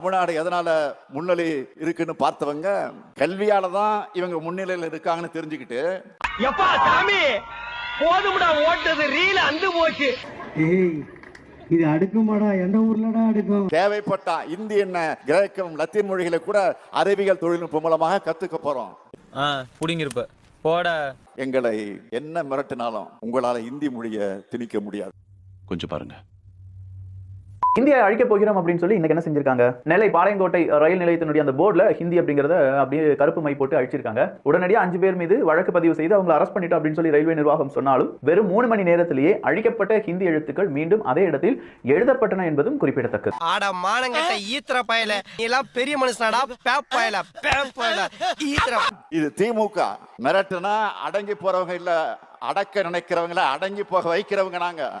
தமிழ்நாடு எதனால முன்னிலை இருக்குன்னு பார்த்தவங்க கல்வியால தான் இவங்க முன்னிலையில் இருக்காங்கன்னு தெரிஞ்சுக்கிட்டு எப்பா சாமி போதும்டா ஓட்டது ரீல அந்து போச்சு. இது அடுக்குமாடா, எந்த ஊர்லடா அடுக்கும்? தேவைப்பட்டா இந்தி என்ன கிரேக்கம் லத்தீன் மொழிகளை கூட அறிவியல் தொழில்நுட்பம் மூலமாக கத்துக்க போறோம். புடிங்கிருப்ப போட. எங்களை என்ன மிரட்டினாலும் உங்களால இந்தி மொழியை திணிக்க முடியாது. கொஞ்சம் பாருங்க. இந்தியை அழிக்க போகிறோம் அப்படின்னு சொல்லி இன்னைக்கு என்ன செஞ்சிருக்காங்க, நெல்லை பாளையங்கோட்டை ரயில் நிலையத்தினுடைய அந்த போர்டுல ஹிந்தி அப்படிங்கறத அப்படியே கருப்பு மை போட்டு அழிச்சிருக்காங்க. உடனடியாக 5 பேர் மீது வழக்கு பதிவு செய்து அவங்களை அரெஸ்ட் பண்ணிட்டோம் அப்படின்னு சொல்லி ரயில்வே நிர்வாகம் சொன்னாலும் வெறும் 3 மணி நேரத்திலேயே அழிக்கப்பட்ட ஹிந்தி எழுத்துக்கள் மீண்டும் அதே இடத்தில் எழுதப்பட்டன என்பதும் குறிப்பிடத்தக்கது. ஆட மானங்கட்ட ஈத்திர பயல எல்லாம் பெரிய மனுஷனாடா பேப்பயல ஈத்திர. இது திமுக மிரட்டுனா அடங்கி போறவங்க இல்ல, அடக்க நினைக்கிறவங்கள அடங்கி போக வைக்கிறவங்க நாங்க.